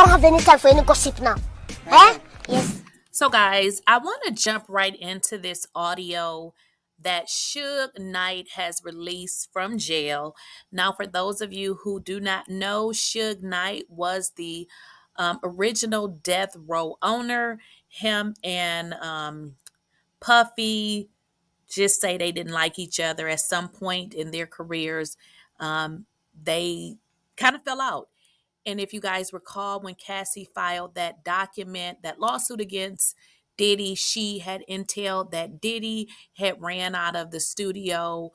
don't have any time for any gossip now. Eh? Yes. So, guys, I want to jump right into this audio that Suge Knight has released from jail. Now, for those of you who do not know, Suge Knight was the original Death Row owner. Him and Puffy just say they didn't like each other at some point in their careers. They kind of fell out. And if you guys recall, when Cassie filed that lawsuit against Diddy, she had intel that Diddy had ran out of the studio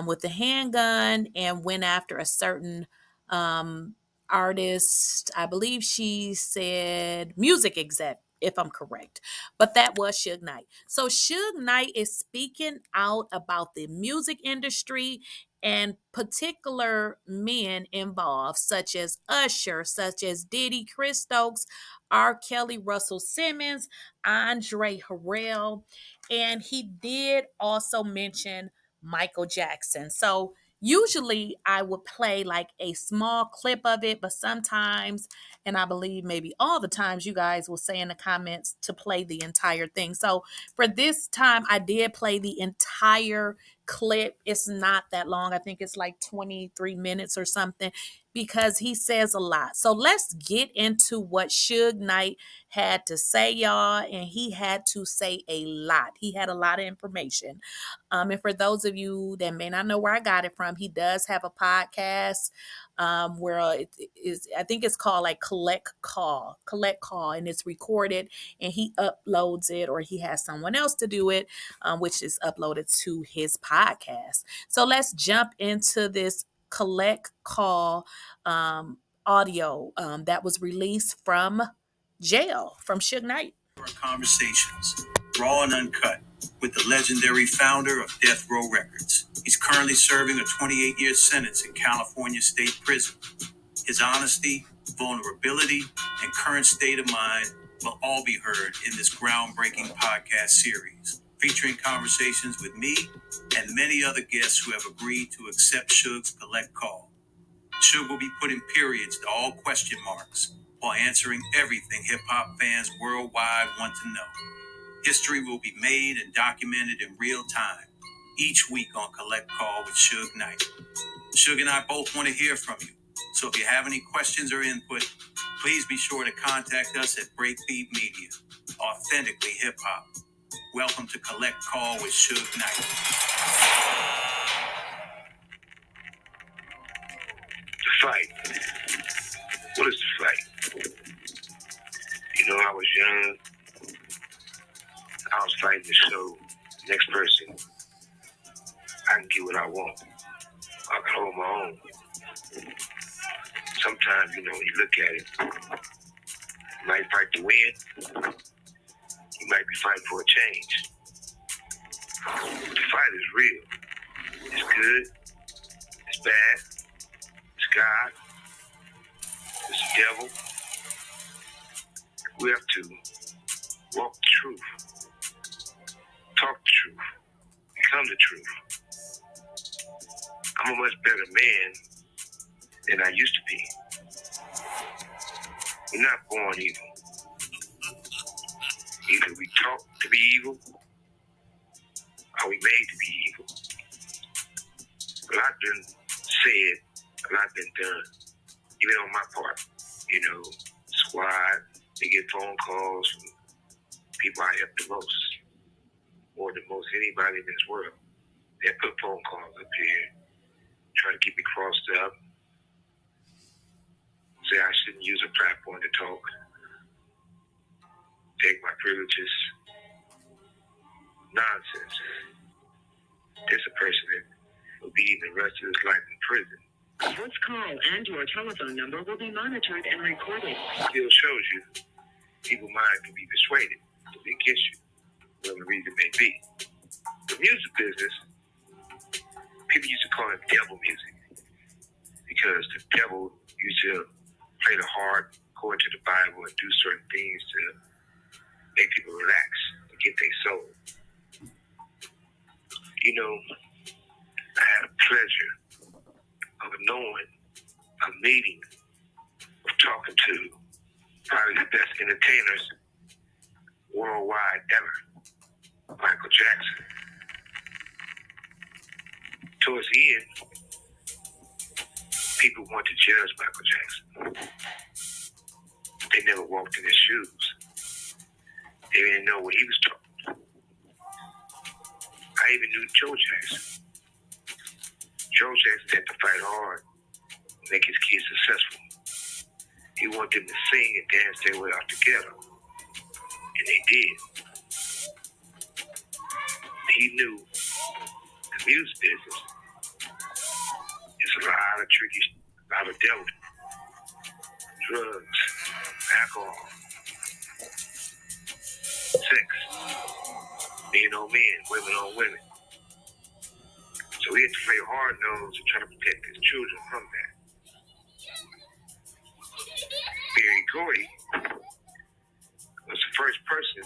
with a handgun and went after a certain um, artist. I believe she said music exec, if I'm correct. But that was Suge Knight. So Suge Knight is speaking out about the music industry and particular men involved, such as Usher, such as Diddy, Stokes, Rkelly, Russell Simmons, Harrell, and he did also mention Michael Jackson. So usually I would play like a small clip of it, but sometimes, and I believe maybe all the times, you guys will say in the comments to play the entire thing. So for this time, I did play the entire clip. It's not that long. I think it's like 23 minutes or something because he says a lot. So let's get into what Suge Knight had to say, y'all. And he had to say a lot. He had a lot of information. And for those of you that may not know where I got it from, he does have a podcast where it is, I think it's called like Collect Call, and it's recorded and he uploads it, or he has someone else to do it, which is uploaded to his podcast. So let's jump into this Collect Call audio that was released from jail from Suge Knight. Conversations, raw and uncut, with the legendary founder of Death Row Records. He's currently serving a 28-year sentence in California State Prison. His honesty, vulnerability, and current state of mind will all be heard in this groundbreaking podcast series, featuring conversations with me and many other guests who have agreed to accept Suge's Collect Call. Suge will be putting periods to all question marks while answering everything hip-hop fans worldwide want to know. History will be made and documented in real time, each week on Collect Call with Suge Knight. Suge and I both want to hear from you, so if you have any questions or input, please be sure to contact us at Breakbeat Media, authentically hip-hop. Welcome to Collect Call with Suge Knight. The fight. What is the fight? You know, I was young. I was fighting to show the next person I can get what I want. I can hold my own. Sometimes, you know, when you look at it, you might fight to win. You might be fighting for a change. The fight is real. It's good. It's bad. It's God. It's the devil. We have to walk the truth. Talk the truth. Become the truth. I'm a much better man than I used to be. We're not born evil. Either we taught to be evil, or we made to be evil. A lot been said, a lot been done, even on my part. You know, squad, they get phone calls from people I help the most, more than most anybody in this world. They put phone calls up here, try to keep me crossed up, say I shouldn't use a platform to talk, take my privileges. Nonsense. There's a person that will be the rest of his life in prison. This call and your telephone number will be monitored and recorded. Still shows you people's mind can be persuaded to be against you, whatever the reason may be. The music business, people used to call it devil music because the devil used to play the harp according to the Bible and do certain things to make people relax and get their soul. You know, I had a pleasure of knowing, of meeting, of talking to probably the best entertainers worldwide ever, Michael Jackson. Towards the end, people want to judge Michael Jackson. They never walked in his shoes. They didn't know what he was talking. I even knew Joe Jackson. Joe Jackson had to fight hard to make his kids successful. He wanted them to sing and dance their way out together. And they did. He knew the music business is a lot of tricky, a lot of devil, drugs, alcohol, sex, men on men, women on women. So he had to play hard nose to try to protect his children from that. Barry Gordy was the first person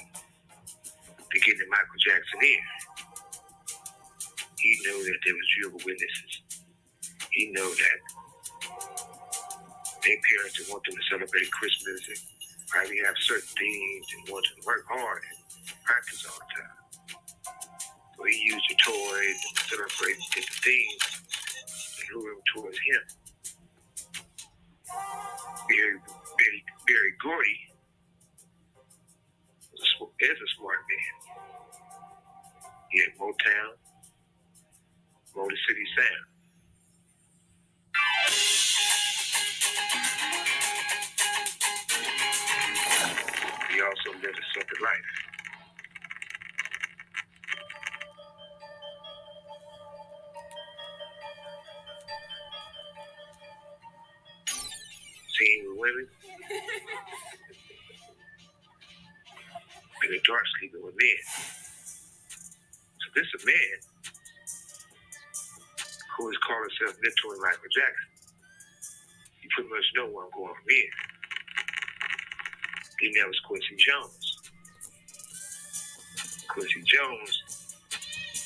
to get the Michael Jackson ear. He knew that there was Jehovah's Witnesses. He knew that their parents would want them to celebrate Christmas and probably have certain things and want them to work hard and practice all the time. So he used the toys and celebrate different things to lure him towards him. Barry Gordy is a smart man. He had Motown, Motor City Sound. He also lived a simple life. Seeing with women, in the dark sleeping with men. So this is a man who is calling himself mentoring Michael Jackson. You pretty much know where I'm going from here. Then there was Quincy Jones. Quincy Jones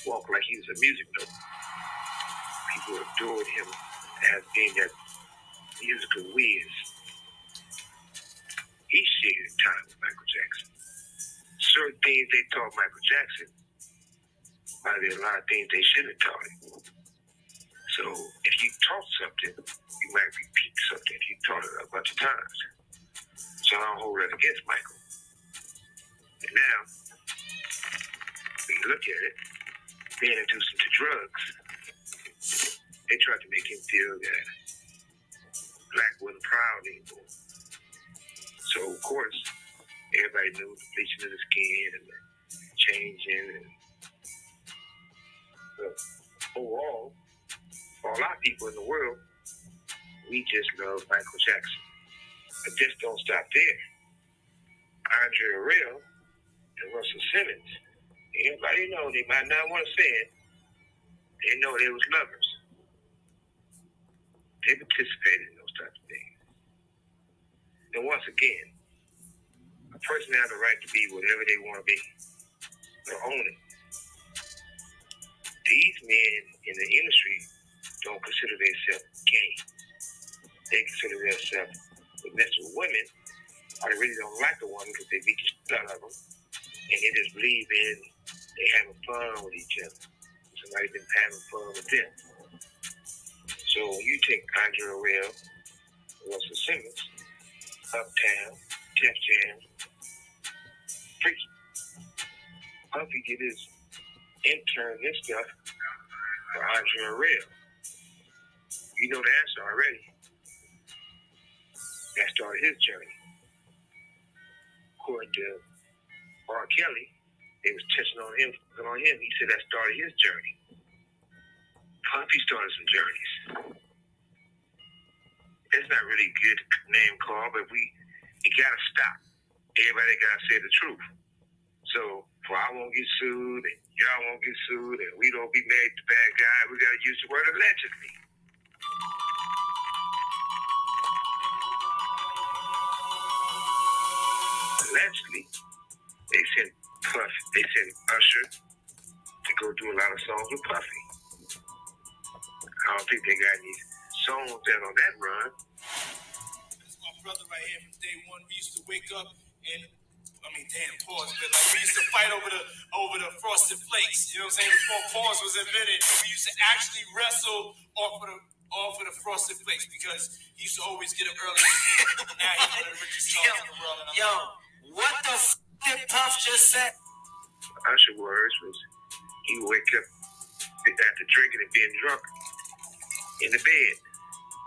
walked like he was a music note. People adored him as being that musical whiz. He shared time with Michael Jackson. Certain things they taught Michael Jackson, but there are a lot of things they shouldn't have taught him. So if you taught something, you might repeat something if you taught it a bunch of times. So I don't hold that against Michael. And now, when you look at it, they introduced him to drugs. They tried to make him feel that black wasn't proud anymore. So of course, everybody knew the bleaching of the skin and the changing. But overall, for a lot of people in the world, we just love Michael Jackson. But just don't stop there. Harrell and Russell Simmons, everybody know, they might not want to say it, they know they was lovers. They participated in those types of things. And once again, a person has the right to be whatever they want to be. They'll own it. These men in the industry don't consider themselves gay. They consider themselves with mess with women, or they really don't like a woman because they beat the shit out of them, and they just believe in they having fun with each other. Somebody's been having fun with them. So when you take Harrell, Russell Simmons, Uptown, Def Jam, Freaky, Puffy did his intern and stuff for Harrell. You know the answer already. That started his journey. According to Rkelly, they was touching on him. He said that started his journey. Puffy started some journeys. It's not really a good name call, but it gotta stop. Everybody gotta say the truth. So for I won't get sued and y'all won't get sued and we don't be made the bad guy, we gotta use the word allegedly. Allegedly, they sent Usher to go do a lot of songs with Puffy. I don't think they got any songs that on that run. brother right here from day one. We used to wake up and pause, but like we used to fight over the frosted flakes. You know what I'm saying? Before pause was invented, we used to actually wrestle off of the frosted flakes because he used to always get up early. Now he's one of the richest songs in the world. Yo, what the did Puff just say? Usher words was he would wake up after drinking and being drunk in the bed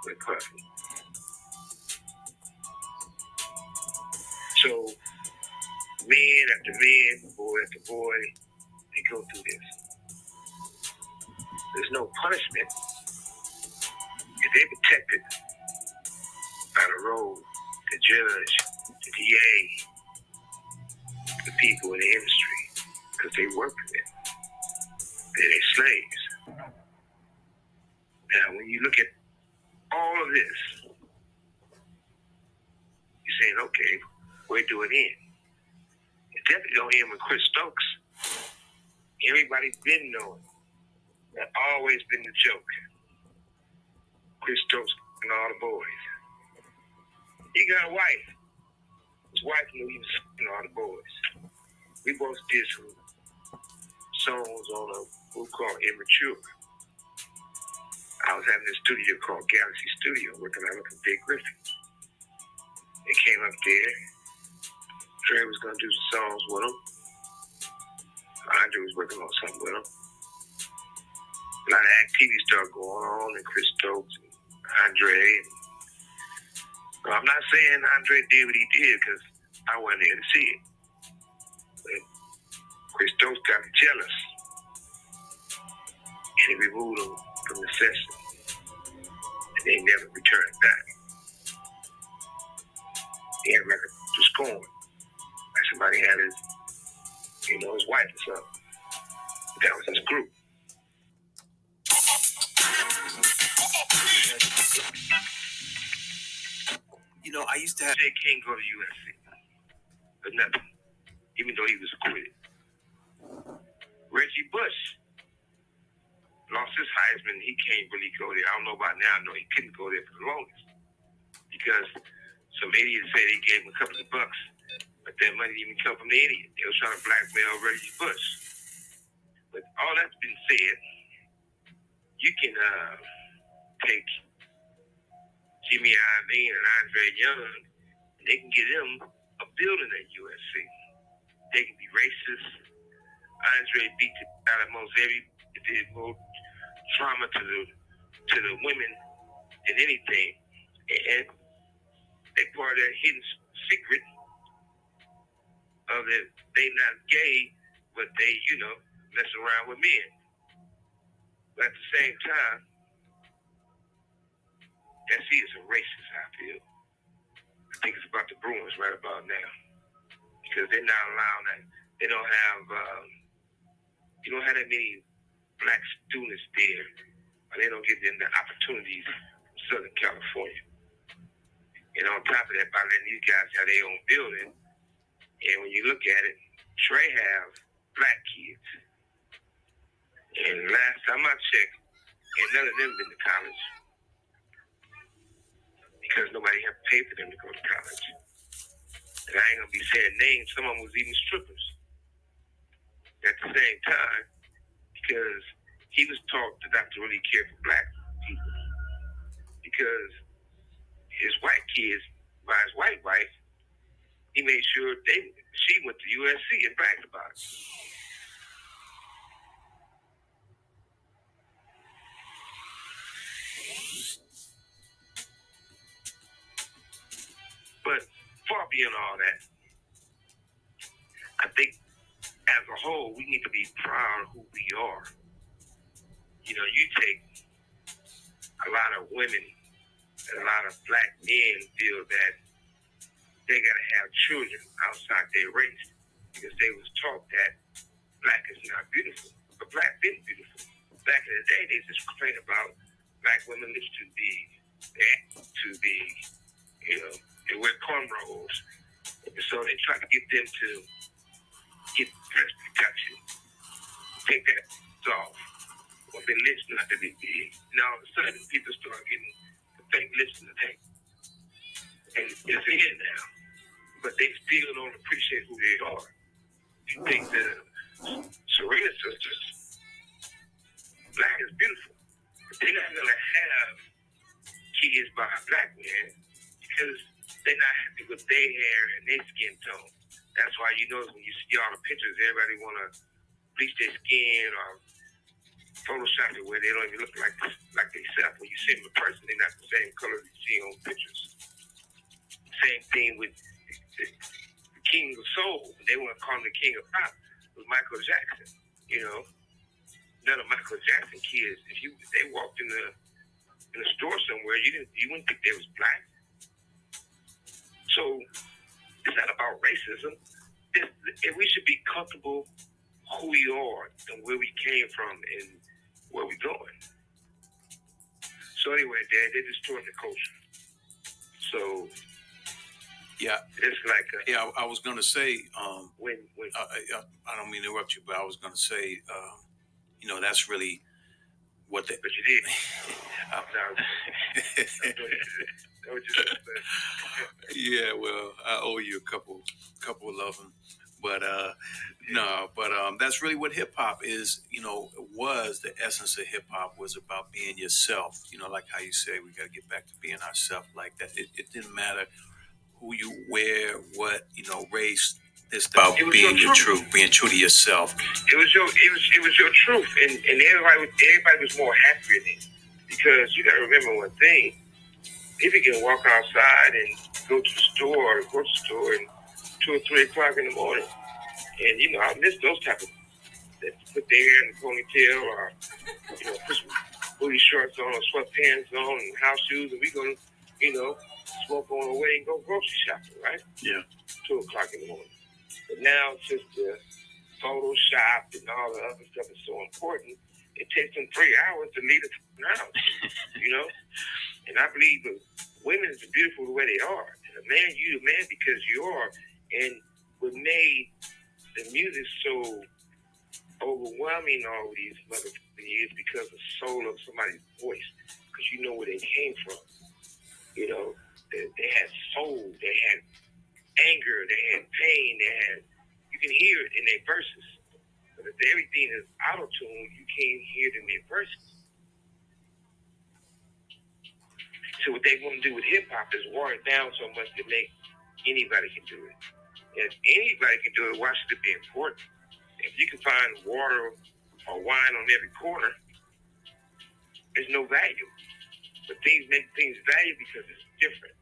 with Puffy. So man after man, boy after boy, they go through this. There's no punishment if they're protected by the road, the judge, the DA, the people in the industry, because they work for them. They're their slaves. Now, when you look at all of this, you're saying, okay, where do it end? It definitely don't end with Chris Stokes. Everybody's been knowing. That's always been the joke. Chris Stokes and all the boys. He got a wife. His wife knew he was fucking all the boys. We both did some songs on a group called Immature. I was having a studio called Galaxy Studio, working out with Big Griffin. They came up there. Dre was going to do some songs with him. Andre was working on something with him. A lot of activity started going on, and Chris Stokes and Andre. Well, I'm not saying Andre did what he did, because I wasn't there to see it. But Chris Stokes got jealous, and he removed him from the session. And they never returned back. He had record to scorn. Like somebody had his wife or something. That was his group. I used to have Jay King go to USC. But nothing. Even though he was acquitted. Reggie Bush lost his Heisman. He can't really go there. I don't know about now. I know he couldn't go there for the longest. Because some idiots say they gave him a couple of bucks. But that money didn't even come from the idiot. They were trying to blackmail Reggie Bush. But all that's been said, you can take Jimmy Iovine and Andre Young, and they can get them a building at USC. They can be racist. Andre beat the out of most every, it did more trauma to the women than anything. And they part of that hidden secret of that they not gay, but they, mess around with men. But at the same time, SC is a racist, I feel. I think it's about the Bruins right about now. Because they're not allowing that. They don't have, you don't have that many black students there. Or they don't give them the opportunities from Southern California. And on top of that, by letting these guys have their own building, and when you look at it, Trey have black kids. And last time I checked, and none of them been to college. Because nobody had to pay for them to go to college. And I ain't gonna be saying names, some of them was even strippers. At the same time, because he was taught not to really care for black people. Because his white kids, by his white wife, he made sure she went to USC and bragged about it. But far beyond all that, I think as a whole, we need to be proud of who we are. You take a lot of women and a lot of black men feel that they gotta have children outside their race because they was taught that black is not beautiful. But black been beautiful. Back in the day, they just complained about black women lips too big, they act too big, they wear cornrows. And so they try to get them to get breast protection, take that off, or their lips not to be big. Now all of a sudden, people start getting the fake lips and the fake and it's in now. But they still don't appreciate who they are. You think the Serena sisters, black is beautiful. But they're not gonna have kids by a black man because they're not happy with their hair and their skin tone. That's why you notice when you see all the pictures, everybody wanna bleach their skin or Photoshop it where they don't even look like themselves. When you see them in person, they're not the same color you see on pictures. Same thing with the king of soul. They want to call him the king of pop. It was Michael Jackson. You know, none of Michael Jackson kids. If they walked in the store somewhere, you wouldn't think they was black. So it's not about racism. We should be comfortable who we are and where we came from and where we going. So anyway, Dad, they're destroying the culture. So Yeah, it's like I was gonna say, when I don't mean to interrupt you, but I was gonna say, that's really what the. but you did. No, Yeah, well, I owe you a couple of them, but that's really what hip hop is. Was the essence of hip hop was about being yourself. Like how you say we got to get back to being ourselves. Like that, it didn't matter who you wear, what race. It's about being your truth, being true to yourself. It was your truth, and everybody was more happier then because you got to remember one thing. People can walk outside and go to the store, grocery store, and 2 or 3 o'clock in the morning. And I miss those type of that put their hair in a ponytail or put some booty shorts on or sweatpants on and house shoes, and we gonna smoke on the way and go grocery shopping, right? Yeah. 2 o'clock in the morning. But now since the Photoshop and all the other stuff is so important, it takes them 3 hours to leave the house. And I believe that women is beautiful the way they are. And a man, you the man because you are. And what made the music so overwhelming all these motherfucking years because of the soul of somebody's voice. Because you know where they came from. They had soul, they had anger, they had pain, you can hear it in their verses. But if everything is auto-tuned, you can't hear it in their verses. So what they want to do with hip-hop is water it down so much to make anybody can do it. And if anybody can do it, why should it be important? If you can find water or wine on every corner, there's no value. But things make things value because it's different.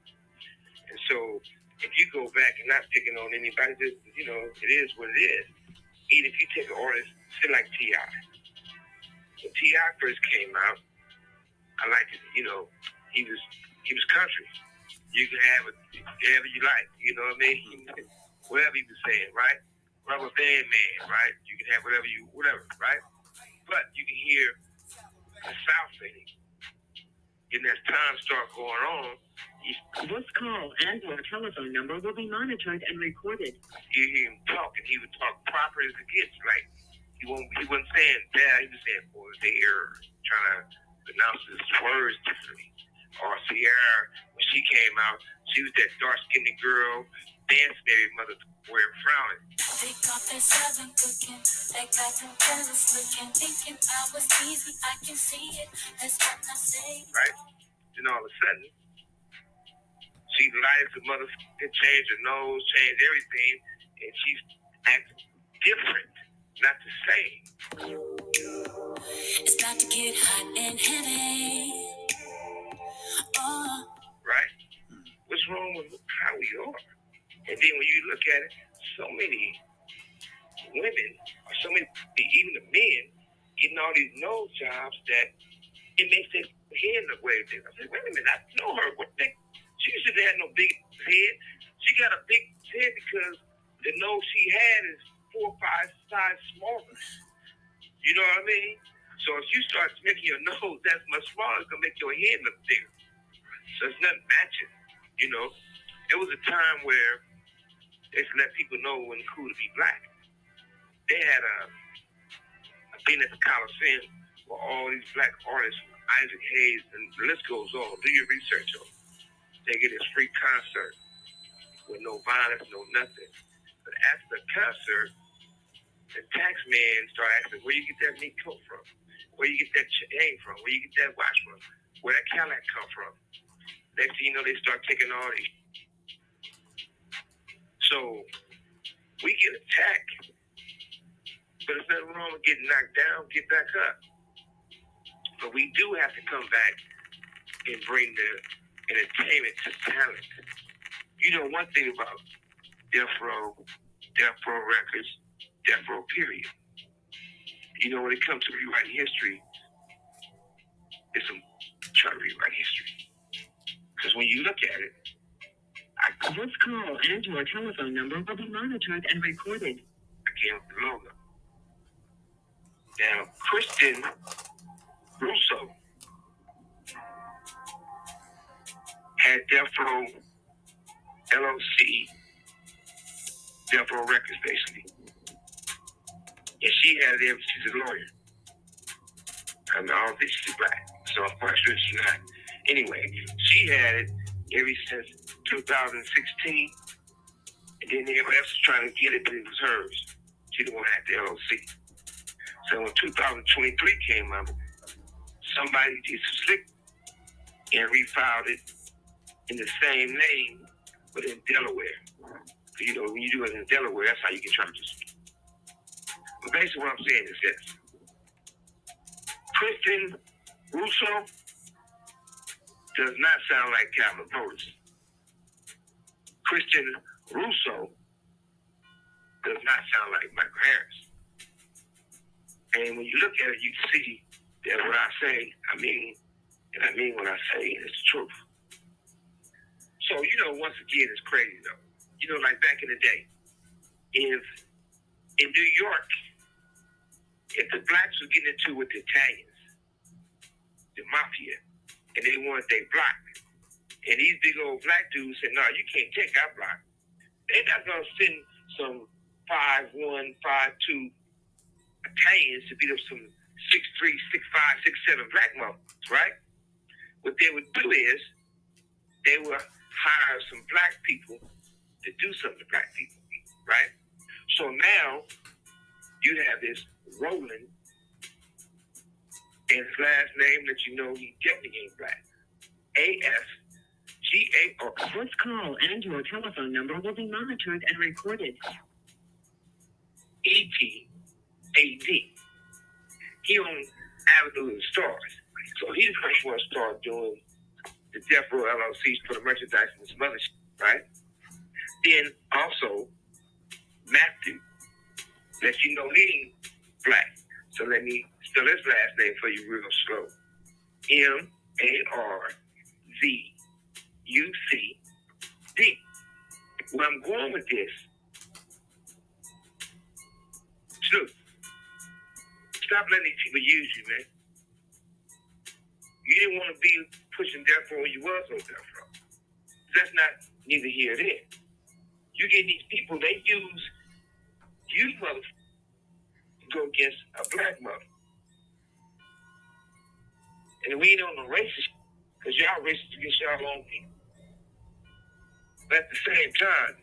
And so if you go back and not picking on anybody, just, it is what it is. Even if you take an artist, say like T.I. When T.I. first came out, I liked it, he was country. You can have it whatever you like, you know what I mean? Whatever he was saying, right? Rubber Band Man, right? You can have whatever, right? But you can hear the South in it. And as time starts going on, This call and your telephone number will be monitored and recorded. you hear him talk, and he would talk proper as it gets. Like he wasn't saying that. He was saying, "Boy, they are trying to pronounce his words differently." Or Sierra, when she came out, she was that dark-skinned girl, dancing every mother wearing frowning. They got that 7 cooking, they got them fellas looking, thinking I was easy, I can see it, that's what I say. Right? Then all of a sudden, she lied to motherfucking change her nose, change everything, and she's acting different, not the same. It's about to get hot and heavy. Oh. Right? What's wrong with how we are? And then when you look at it, so many women, or so many, even the men, getting all these nose jobs that it makes their head look way big. I said, wait a minute, I know her. She shouldn't have no big head. She got a big head because the nose she had is 4 or 5 sizes smaller. You know what I mean? So if you start making your nose that much smaller, it's going to make your head look bigger. So it's not matching, It was a time where they let people know when it's cool to be black. They had a thing at the Coliseum where all these black artists, Isaac Hayes, and the list goes on. Do your research on it. They get this free concert with no violence, no nothing. But after the concert, the tax man start asking, where you get that meat coat from? Where you get that chain from? Where you get that watch from? Where that Cadillac come from? Next thing you know, they start taking all these. So we get attacked, but there's nothing wrong with getting knocked down, get back up. But we do have to come back and bring the entertainment to talent. You know one thing about Death Row Records, Death Row period. You know, when it comes to rewriting history, it's try to rewrite history. Because when you look at it, This call and your telephone number will be monitored and recorded. I came up with the logo. Now, Kristen Russo had Death Row LLC, Death Row Records, basically. And she had it, she's a lawyer. I mean, all this, she's black, so I'm quite sure she's not. Anyway, she had it ever since 2016, and then everybody else was trying to get it, but it was hers. She the one had the LLC. So when 2023 came up, somebody did some slick and refiled it in the same name, but in Delaware. You know, when you do it in Delaware, that's how you get charges. But basically what I'm saying is this. Kristen Russo does not sound like Calvin Boris. Kristen Russo does not sound like Michael Harris. And when you look at it, you can see that what I say, I mean, and I mean what I say, and it's the truth. So, you know, once again, it's crazy, though. You know, like back in the day, if in New York, if the blacks were getting into with the Italians, the mafia, and they wanted their block, and these big old black dudes said, no, you can't take our block. They're not going to send some 5'1", 5'2" Italians to beat up some 6'3", 6'5", 6'7" black motherfuckers, right? What they would do is they would hire some black people to do something to black people, right? So now you have this Roland, and his last name that you know he definitely ain't black. AFGAR. This call and your telephone number will be monitored and recorded. ETAD. He on Avenue of the Stars. So he the first one to start doing the Death Row LLCs for the merchandise and some other shit, right? Then also, Matthew let you know he ain't black. So let me spell his last name for you real slow. MARZUCD. Where I'm going with this, Snoop, stop letting these people use you, man. You didn't want to be pushing Death Row when you was on Death Row. That's not neither here nor there. You get these people, they use you motherfuckers to go against a black mother. And we ain't on the racist, because y'all racist against y'all own people. But at the same time,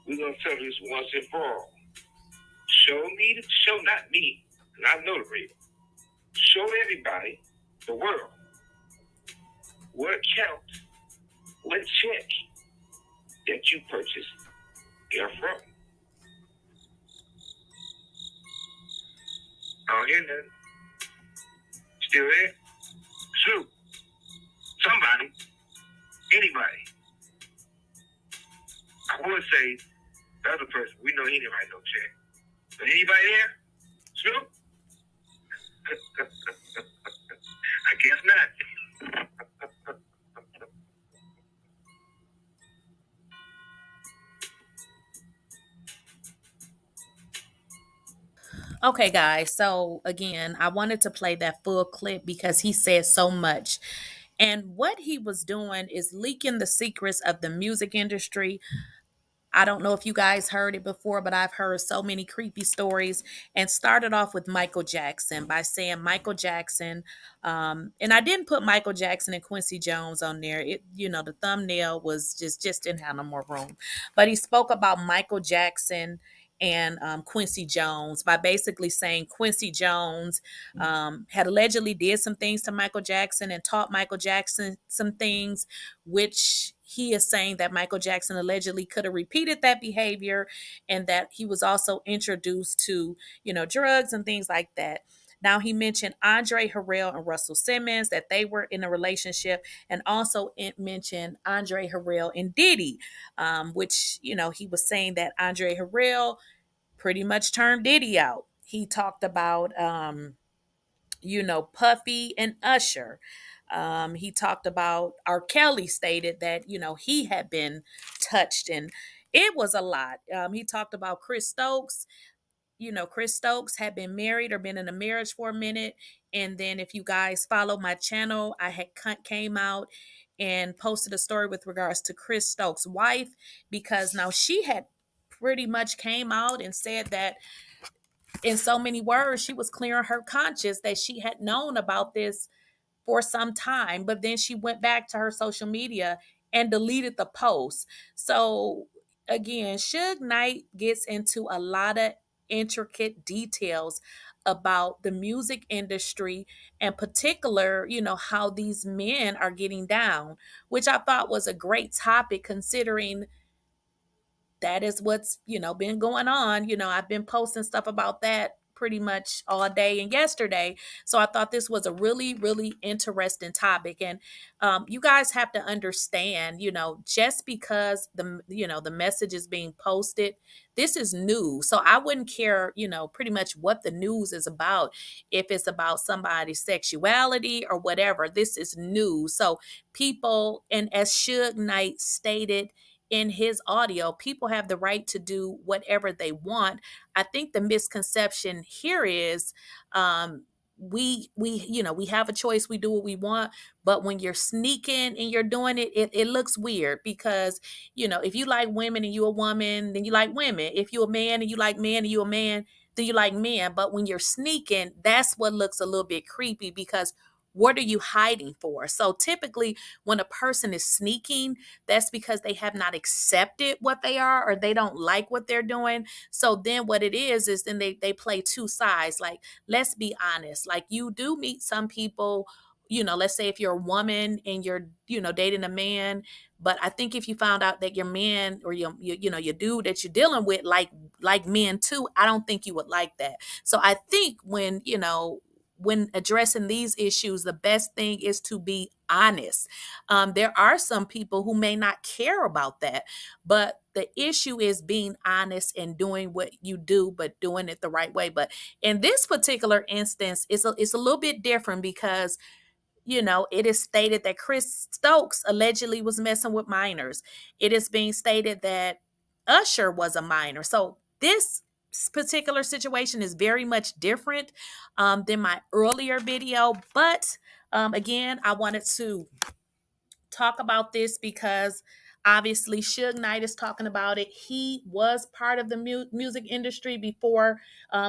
we're going to tell this once and for all. Show not me, and I know the reason. Show everybody, the world, what account, what check that you purchased there from. I don't hear nothing. Still there? Snoop. Somebody. Anybody. I would say the other person, we know he didn't write no check. But anybody there? Snoop? I guess not. Okay, guys. So again, I wanted to play that full clip because he said so much. And what he was doing is leaking the secrets of the music industry. I don't know if you guys heard it before, but I've heard so many creepy stories, and started off with Michael Jackson by saying Michael Jackson. And I didn't put Michael Jackson and Quincy Jones on there. The thumbnail was just didn't have no more room. But he spoke about Michael Jackson and Quincy Jones by basically saying Quincy Jones had allegedly did some things to Michael Jackson and taught Michael Jackson some things, which he is saying that Michael Jackson allegedly could have repeated that behavior, and that he was also introduced to, drugs and things like that. Now, he mentioned Andre Harrell and Russell Simmons, that they were in a relationship, and also it mentioned Andre Harrell and Diddy, which, he was saying that Andre Harrell pretty much turned Diddy out. He talked about, Puffy and Usher. He talked about Rkelly stated that, he had been touched, and it was a lot. He talked about Chris Stokes. Chris Stokes had been married or been in a marriage for a minute. And then if you guys follow my channel, I had came out and posted a story with regards to Chris Stokes' wife, because now she had pretty much came out and said that, in so many words, she was clearing her conscience that she had known about this for some time, but then she went back to her social media and deleted the post. So again, Suge Knight gets into a lot of intricate details about the music industry, and particular, how these men are getting down, which I thought was a great topic, considering that is what's been going on. I've been posting stuff about that pretty much all day and yesterday, so I thought this was a really, really interesting topic. And you guys have to understand, just because the message is being posted, this is news. So I wouldn't care, pretty much what the news is about. If it's about somebody's sexuality or whatever, this is news. So people, and as Suge Knight stated in his audio, people have the right to do whatever they want. I think the misconception here is, we have a choice, we do what we want, but when you're sneaking and you're doing it looks weird, because if you like women and you're a woman, then you like women. If you're a man and you like men and you're a man, then you like men. But when you're sneaking, that's what looks a little bit creepy, because what are you hiding for? So typically when a person is sneaking, that's because they have not accepted what they are, or they don't like what they're doing. So then what it is then they play two sides. Like, let's be honest, like, you do meet some people, let's say if you're a woman and you're, dating a man, but I think if you found out that your man, or your dude that you're dealing with, like men too, I don't think you would like that. So I think when addressing these issues, the best thing is to be honest. There are some people who may not care about that, but the issue is being honest and doing what you do, but doing it the right way. But in this particular instance, it's a little bit different, because it is stated that Chris Stokes allegedly was messing with minors. It is being stated that Usher was a minor. So this particular situation is very much different than my earlier video. But again, I wanted to talk about this because obviously Suge Knight is talking about it. He was part of the music industry before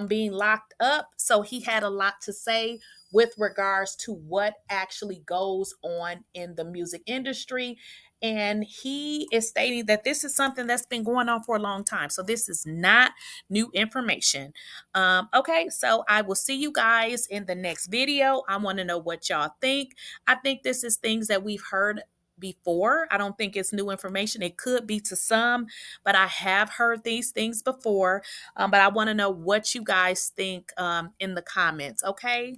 being locked up. So he had a lot to say with regards to what actually goes on in the music industry. And he is stating that this is something that's been going on for a long time. So this is not new information. Okay, so I will see you guys in the next video. I want to know what y'all think. I think this is things that we've heard before. I don't think it's new information. It could be to some, but I have heard these things before. But I want to know what you guys think in the comments. Okay.